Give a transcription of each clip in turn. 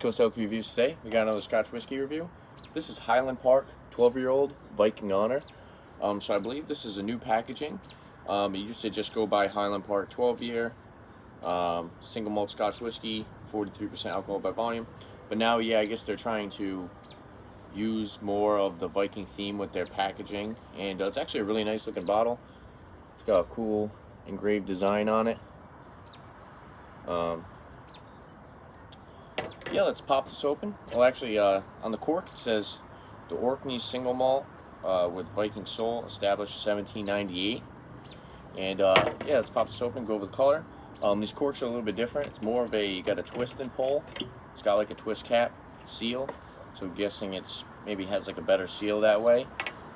Coast Elk Reviews today. We got another Scotch whiskey review. This is Highland Park 12-year-old Viking Honor. So I believe this is a new packaging. It used to just go by Highland Park 12-year, single malt Scotch whiskey, 43% alcohol by volume. But now, yeah, I guess they're trying to use more of the Viking theme with their packaging. And it's actually a really nice looking bottle. It's got a cool engraved design on it. Yeah, let's pop this open. Well, actually, on the cork it says the Orkney single malt with Viking Soul, established 1798. And yeah, let's pop this open, go over the color. These corks are a little bit different. It's more of a, you got a twist and pull. It's got like a twist cap seal, so I'm guessing it's maybe has like a better seal that way.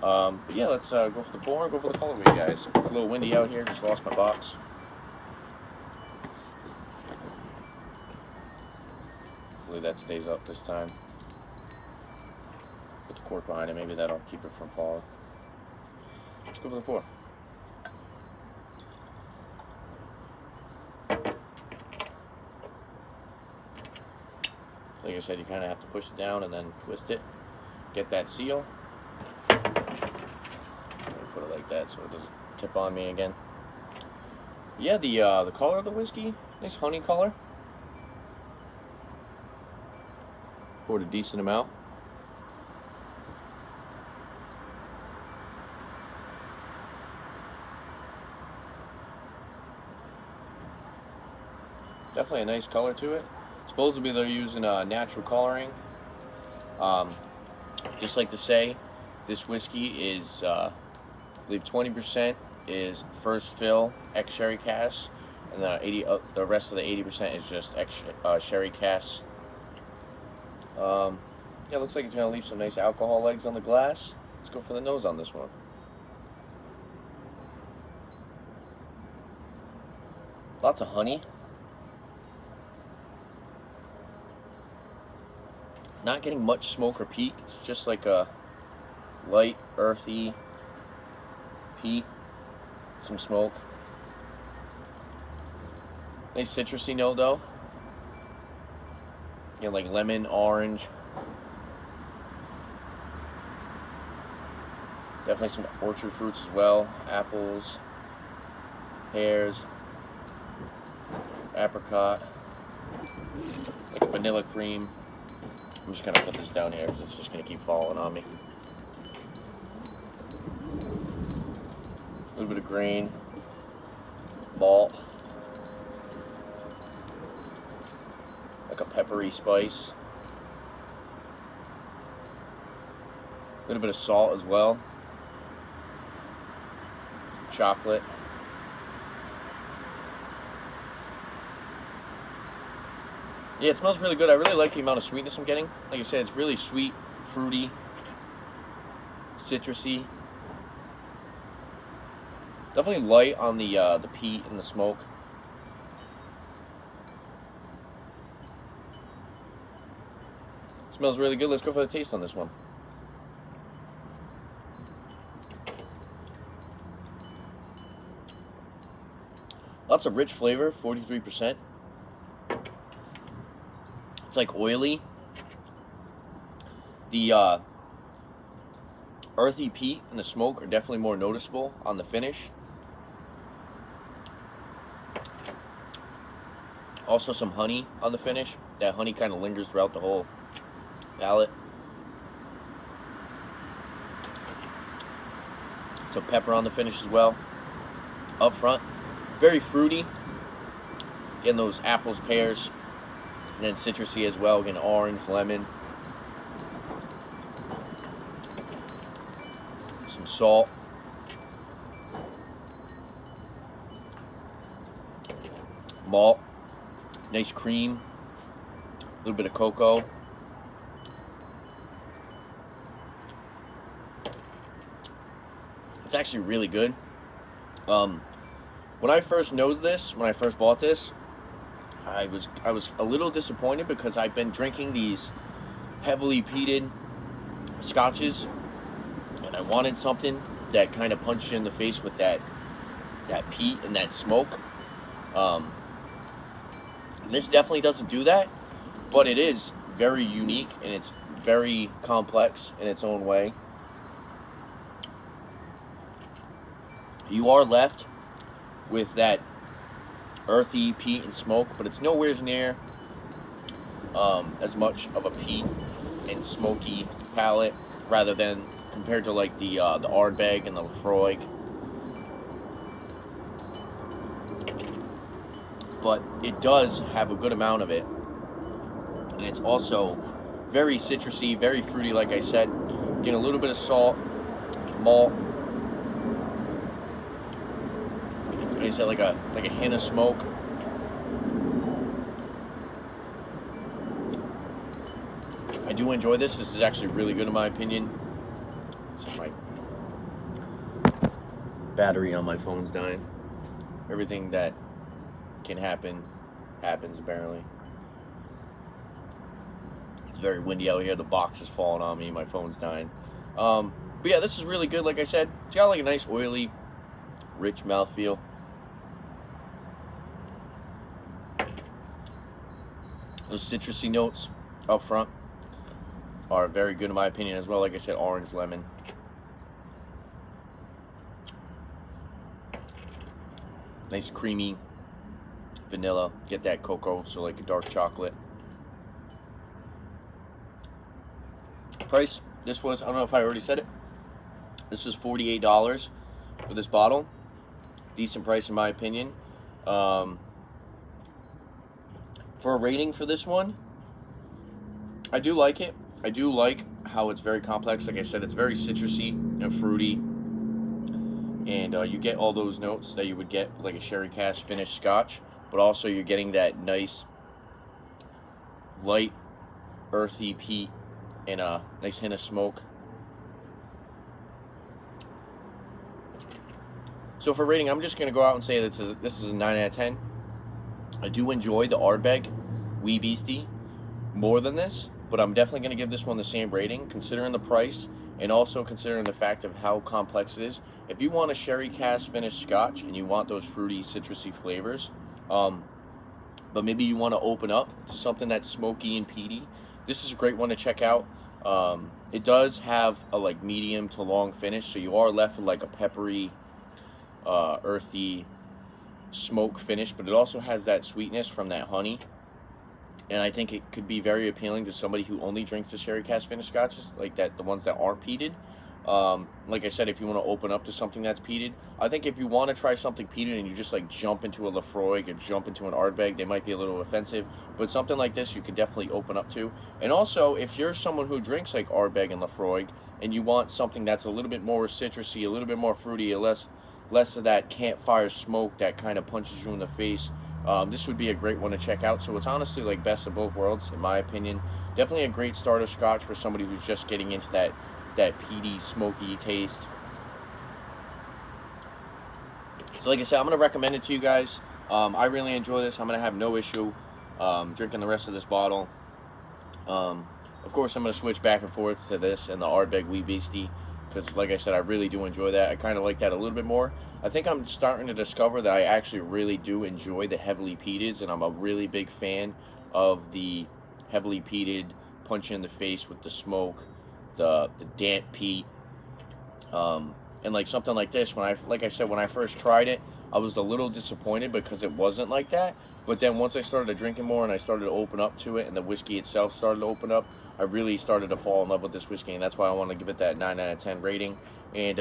But yeah, let's go for the pour, go for the colorway, guys. It's a little windy out here, just lost my box. Hopefully that stays up this time. Put the cork behind it, maybe that'll keep it from falling. Let's go for the pour. Like I said, you kind of have to push it down and then twist it. Get that seal. Put it like that so it doesn't tip on me again. Yeah, the color of the whiskey, nice honey color. Poured a decent amount. Definitely a nice color to it. Supposedly they're using natural coloring. Just like to say, this whiskey is, I believe 20% is first fill ex-sherry cask, and the rest of the 80% is just ex-sherry cask. Yeah, looks like it's going to leave some nice alcohol legs on the glass. Let's go for the nose on this one. Lots of honey. Not getting much smoke or peat. It's just like a light, earthy peat. Some smoke. Nice citrusy note though. You know, like lemon, orange. Definitely some orchard fruits as well. Apples, pears, apricot, like vanilla cream. I'm just gonna put this down here because it's just gonna keep falling on me. A little bit of grain, malt, like a peppery spice, a little bit of salt as well, chocolate. Yeah, it smells really good. I really like the amount of sweetness I'm getting. Like I said, it's really sweet, fruity, citrusy. Definitely light on the peat and the smoke. Smells really good. Let's go for the taste on this one. Lots of rich flavor, 43%. It's like oily. The earthy peat and the smoke are definitely more noticeable on the finish. Also some honey on the finish. That honey kind of lingers throughout the whole palate. Some pepper on the finish as well. Up front, very fruity. Getting those apples, pears, and then citrusy as well. Again, orange, lemon. Some salt. Malt. Nice cream. A little bit of cocoa. It's actually really good. When I first nosed this, when I first bought this, I was a little disappointed because I've been drinking these heavily peated scotches, and I wanted something that kind of punched you in the face with that peat and that smoke. This definitely doesn't do that, but it is very unique and it's very complex in its own way. You are left with that earthy peat and smoke, but it's nowhere near as much of a peat and smoky palate, rather than compared to like the Ardbeg and the Lafroig. But it does have a good amount of it, and it's also very citrusy, very fruity. Like I said, getting a little bit of salt, malt. Like I said, like a hint of smoke. I do enjoy this. This is actually really good in my opinion. So my battery on my phone's dying. Everything that can happen happens apparently. It's very windy out here. The box is falling on me. My phone's dying. But yeah, this is really good. Like I said, it's got like a nice oily, rich mouthfeel. Those citrusy notes up front are very good in my opinion as well. Like I said, orange, lemon. Nice creamy vanilla. Get that cocoa, so like a dark chocolate. Price, this was, I don't know if I already said it, this was $48 for this bottle. Decent price in my opinion. For a rating for this one, I do like it. I do like how it's very complex. Like I said, it's very citrusy and fruity. And you get all those notes that you would get like a sherry cask finished scotch. But also you're getting that nice, light, earthy peat and a nice hint of smoke. So for rating, I'm just going to go out and say that this is a 9 out of 10. I do enjoy the Ardbeg Wee Beastie more than this, but I'm definitely going to give this one the same rating, considering the price and also considering the fact of how complex it is. If you want a sherry cask finished scotch and you want those fruity, citrusy flavors, but maybe you want to open up to something that's smoky and peaty, this is a great one to check out. It does have a like medium to long finish, so you are left with like a peppery, earthy smoke finish, but it also has that sweetness from that honey, and I think it could be very appealing to somebody who only drinks the sherry cask finished scotches, like that, the ones that aren't peated. Like I said, if you want to open up to something that's peated, I think if you want to try something peated and you just like jump into a Lafroig or jump into an Ardbeg, they might be a little offensive, but something like this you could definitely open up to. And also, if you're someone who drinks like Ardbeg and Lafroig and you want something that's a little bit more citrusy, a little bit more fruity, less of that campfire smoke that kind of punches you in the face, this would be a great one to check out. So it's honestly like best of both worlds in my opinion. Definitely a great starter scotch for somebody who's just getting into that peaty, smoky taste. So like I said, I'm going to recommend it to you guys. I really enjoy this. I'm going to have no issue drinking the rest of this bottle. Of course, I'm going to switch back and forth to this and the Ardbeg Wee Beastie, because like I said, I really do enjoy that. I kind of like that a little bit more. I think I'm starting to discover that I actually really do enjoy the heavily peated, and I'm a really big fan of the heavily peated, punch you in the face with the smoke, the damp peat, and like something like this. Like I said, when I first tried it, I was a little disappointed because it wasn't like that. But then once I started drinking more and I started to open up to it, and the whiskey itself started to open up, I really started to fall in love with this whiskey, and that's why I want to give it that 9 out of 10 rating. And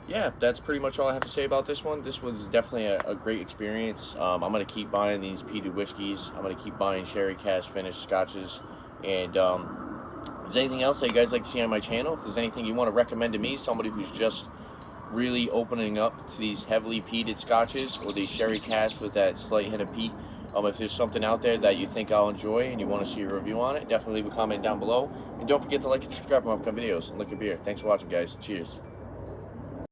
yeah, that's pretty much all I have to say about this one. This was definitely a great experience. I'm going to keep buying these peated whiskeys. I'm going to keep buying sherry cask finished scotches. And if there's anything else that you guys like to see on my channel, if there's anything you want to recommend to me, somebody who's just really opening up to these heavily peated scotches or these sherry casks with that slight hint of peat, if there's something out there that you think I'll enjoy and you want to see a review on it, definitely leave a comment down below. And don't forget to like and subscribe for my upcoming videos. And lick your beer. Thanks for watching, guys. Cheers.